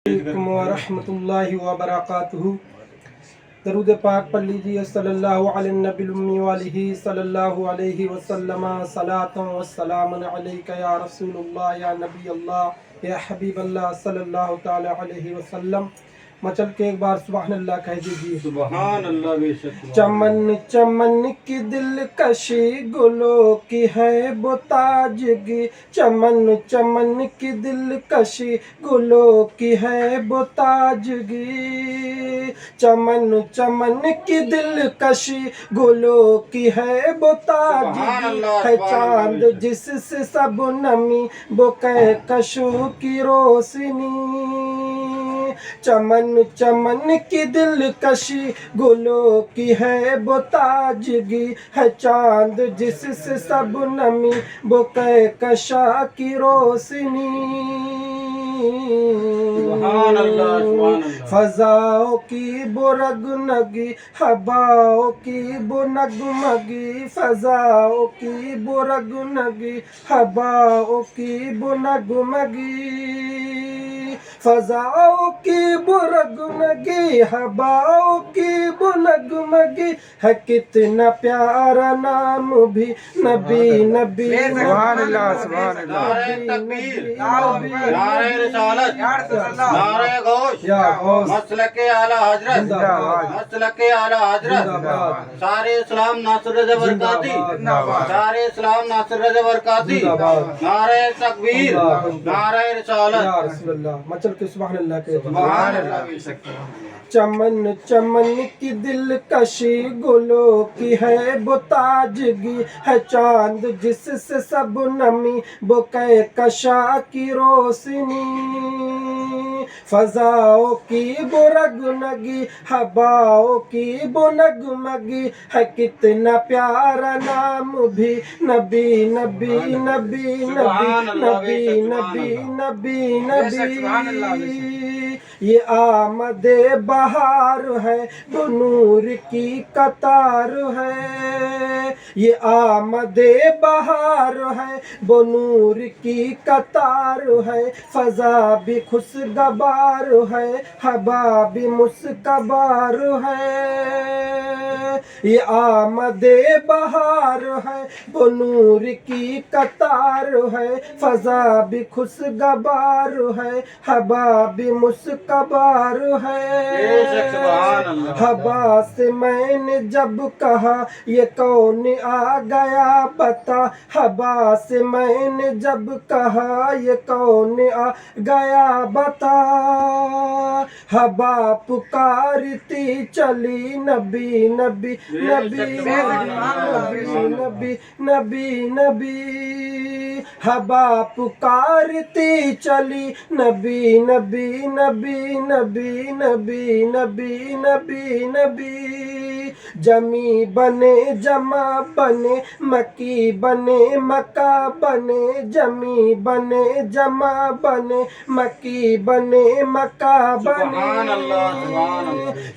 علیکم ورحمۃ اللہ وبرکاتہ۔ درود پاک پڑھ لیجیے صلی اللہ علی النبی الامی وآلہ صلی اللہ علیہ وسلم۔ صلاۃ و سلام علیک یا رسول اللہ یا نبی اللہ یا حبیب اللہ صلی اللہ تعالی علیہ وسلم۔ مچل کے ایک بار سبحان اللہ کہہ دیجیے۔ سبحان اللہ بے شک۔ چمن چمن کی دلکشی گلوں کی ہے وہ تاجگی، چمن چمن کی دلکشی گلوں کی ہے وہ تاجگی، چمن چمن کی دلکشی گلوں کی ہے وہ تاجگی، ہے چاند جس سے سب نمی وہ کہکشوں کی روشنی، چمن چمن کی دلکشی گلوں کی ہے وہ تاجگی، ہے چاند جس سے سب نمی وہ کہکشاں کی روشنی، سبحان اللہ سبحان اللہ۔ فضاؤں کی وہ رگنگی ہواؤں کی وہ نغمگی، فضاؤں کی وہ رگنگی ہواؤں کی وہ نغمگی، فضاؤں کی وہ رگنگی ہواؤں کی وہ نغمگی، ہے کتنا پیارا نام بھی نبی نبی، سبحان اللہ سبحان اللہ۔ نعرہ تکبیر، نعرہ رسالت، نعرہ غوث، مسلک اعلیٰ حضرت، مسلک اعلیٰ حضرت، سارے اسلام ناصر رضا برکاتی، سارے اسلام ناصر رضا برکاتی، نعرہ تکبیر، نعرہ رسالت۔ مچل کے سبحان اللہ کے سبحان اللہ بے شک۔ چمن چمن کی دلکشی گلوں کی ہے وہ تاجگی، ہے چاند جس سے سب نمی وہ کہکشاں کی روشنی، فضاؤں کی وہ رگنگی ہواؤں کی وہ نغمگی، ہے کتنا پیارا نام بھی نبی نبی نبی نبی نبی نبی نبی، یہ آمد بہار ہے وہ نور کی قطار ہے، یہ آمد بہار ہے وہ نور کی قطار ہے، فضا بھی خوشگوار ہے ہوا بھی مسکبار ہے، یہ آمد بہار ہے وہ نور کی قطار ہے، فضا بھی خوشگوار ہے ہوا بھی مسکبار ہے، ہوا سے میں نے جب کہا یہ کون آ گیا بتا، ہوا سے میں نے جب کہا یہ کون آ گیا بتا، ہوا پکارتی چلی نبی نبی نبی نبی نبی نبی، ہوا پکارتی چلی نبی نبی نبی نبی نبی نبی نبی نبی، جمی بنے جمع بنے مکی بنے مکہ بنے، جمی بنے جمع بنے مکی بنے مکہ بنے،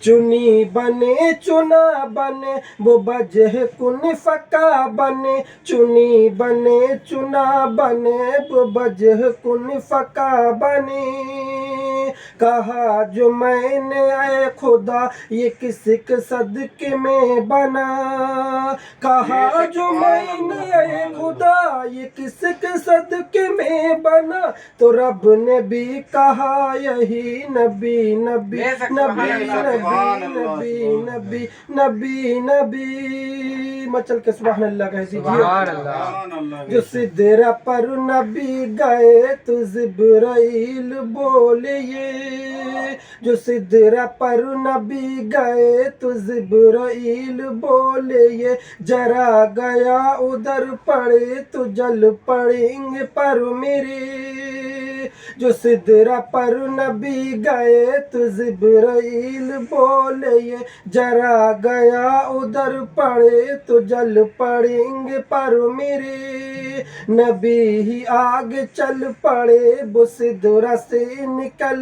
چنی بنے چنا بنے وہ وجہ کن فقہ بنے، چنی بنے چنا بنے وہ وجہ کن فقہ بنے، کہا جو میں نے اے خدا یہ کس کے صدقے میں بنا، کہا جو میں نے اے خدا یہ کس کے صدقے میں بنا، تو رب نے بھی کہا یہی نبی نبی نبی نبی نبی نبی نبی، مچل کے سبحان اللہ کہہ دیجیے۔ جو سدرہ پر نبی گئے تو جبرائیل بولے، جو سدرہ پر نبی گئے تو جبرائیل بولے، یہ ذرا گیا ادھر پڑے تو جل پڑیں گے پر میرے، جو سدرہ پر نبی گئے تو جبرائیل بولے، یہ ذرا گیا ادھر پڑے تو جل پڑیں گے پر میرے، نبی ہی آگے چل پڑے وہ سدرہ سے نکل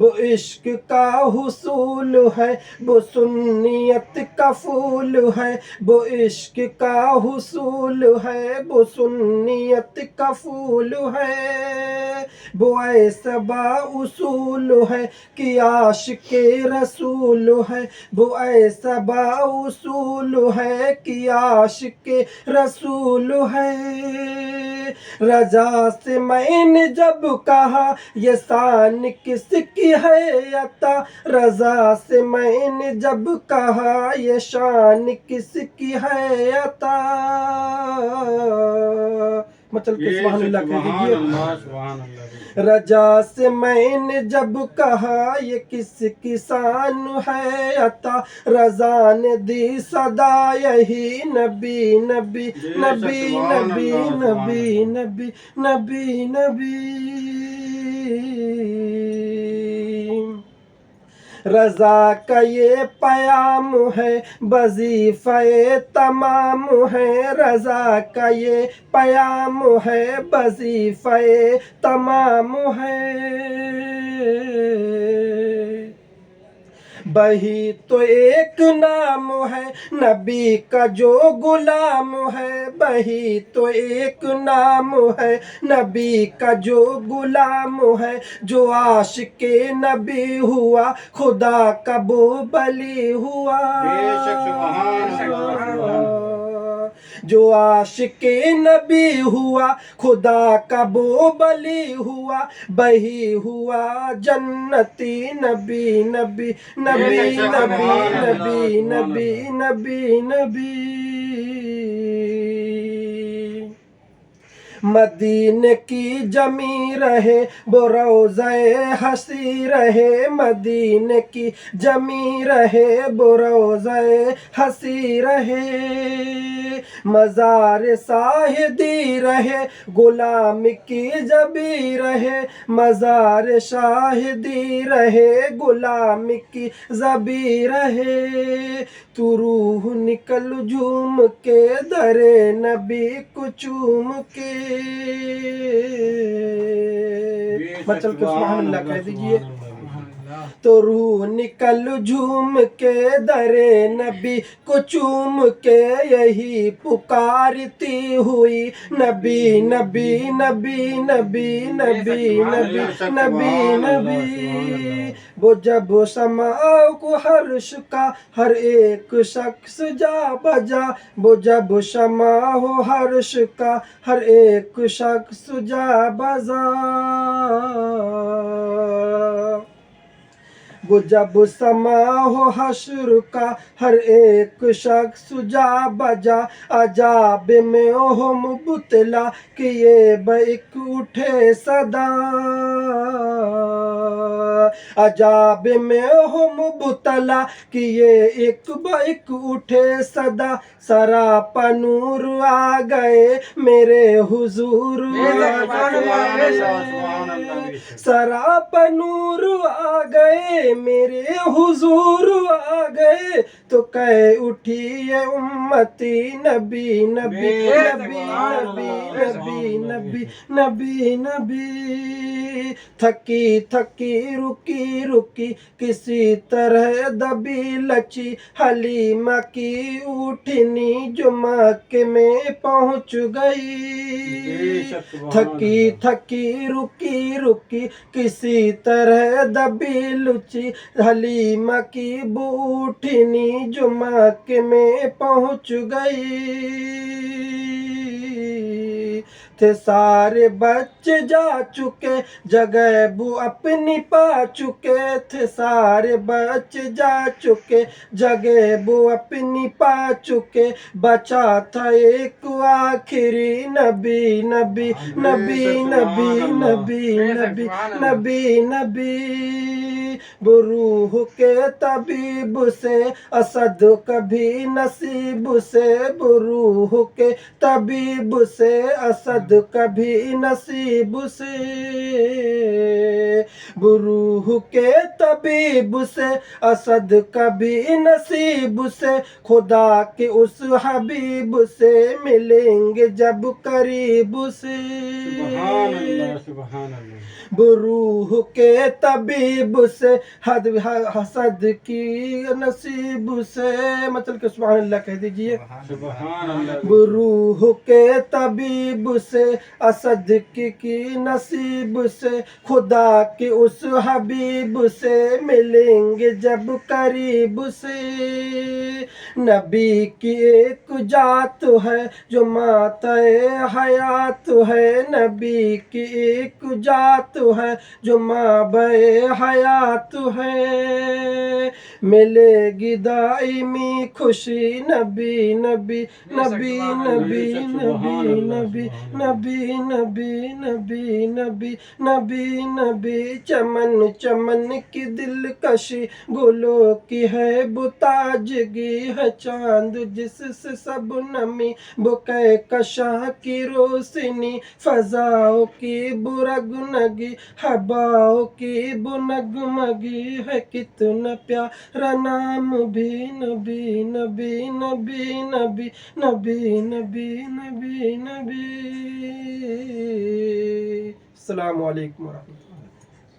وہ عشق کا حصول ہے، وہ سنیت کا پھول ہے، وہ عشق کا حصول ہے، وہ سنیت کا پھول ہے، وہ ایسا با اصول ہے کہ عاشق رسول ہے، وہ ایسا با اصول ہے کہ عاشق رسول ہے۔ رضا سے میں نے جب کہا یہ شان کس کی ہے عطا، رضا سے میں نے جب کہا یہ شان کس کی ہے عطا، مچل کے سبحان اللہ کہہ دیجئے۔ رجا سے میں نے جب کہا یہ کس کی شان ہے عطا، رضا نے دی صدا یہی نبی نبی نبی نبی نبی نبی نبی نبی۔ رضا کا یہ پیام ہے وظیفہ تمام ہے، رضا کا یہ پیام ہے وظیفہ تمام ہے۔ وہی تو ایک نام ہے نبی کا جو غلام ہے، وہی تو ایک نام ہے نبی کا جو غلام ہے، جو عاشق نبی ہوا خدا کا وہ ولی ہوا، جو عاشق نبی ہوا خدا کا وہ ولی ہوا، وہی ہوا جنتی نبی نبی نبی نبی نبی نبی نبی نبی۔ مدینے کی جمی رہے وہ روضہ ہنسی رہے، مدینے کی جمی رہے وہ روضہ ہنسی رہے، مزار شاہدی رہے غلام کی جبی رہے، مزار شاہدی رہے غلام کی زبی رہے، تو روح نکل جھوم کے در نبی کو چوم کے، مچل کے سبحان اللہ کہہ دیجئے۔ تو روح نکل جھوم کے در نبی کو چوم کے، یہی پکارتی ہوئی نبی نبی نبی نبی نبی نبی نبی نبی۔ وہ جب سما کو عرش کا ہر ایک شخص جا بجا، وہ جب سما ہو عرش کا ہر ایک شخص جا بجا، وہ جب سما ہو حشر کا ہر ایک شخص جا بجا، عجاب میں ہو مبتلا کہ یہ بیک اٹھے صدا، عجاب میں ہو مبتلا کہ یہ ایک بیک اٹھے صدا، سراپا نور آ گئے میرے حضور آ گئے، سراپا نور آ گئے میرے حضور آ گئے، تو کہہ اٹھی یہ امتی نبی نبی نبی نبی نبی نبی نبی، تھکی تھکی رکی رکی کسی طرح دبی لچی، حلیمہ کی اٹھنی جو مکے میں پہنچ گئی، تھکی تھکی رکی رکی کسی طرح دبی لچی، حلیمہ کی بوٹھنی جو مکے میں پہنچ گئی، تھے سارے بچے جا چکے جگہ وہ اپنی پا چکے، تھے سارے بچے جا چکے جگہ وہ اپنی پا چکے، بچا تھا ایک آخری نبی نبی نبی نبی نبی نبی نبی نبی، وہ روح کے طبیب سے اسد کبھی نصیب سے، وہ روح کے طبیب سے اسد اسد کبھی نصیب سے، روح کے طبیب سے اسد کبھی نصیب سے، خدا کے اس حبیب سے ملیں گے جب قریب سے، سبحان اللہ سبحان اللہ، روح کے طبیب سے حسد کی نصیب سے، مطلب کہ سبحان اللہ کہہ دیجئے، سبحان اللہ، روح کے طبیب سے اسد کی نصیب سے، خدا کے اس حبیب سے ملیں گے جب قریب سے، نبی کی ایک ذات ہے جو ماتع حیات ہے، نبی کی ایک ذات ہے جو مابع حیات ہے، ملے گی دائمی خوشی نبی نبی نبی نبی نبی نبی نبی نبی نبی نبی نبی نبی، چمن چمن کی دلکشی گلوں کی ہے بتاجگی ہے، چاند جس سے سب نمی بکے کشاں کی روشنی، فضاؤں کی برگنگی ہواؤں کی بنگمگی ہے، کتنا پیارا نام بھی نبی نبی نبی نبی نبی نبی نبی نبی۔ السلام علیکم ورحمۃ اللہ۔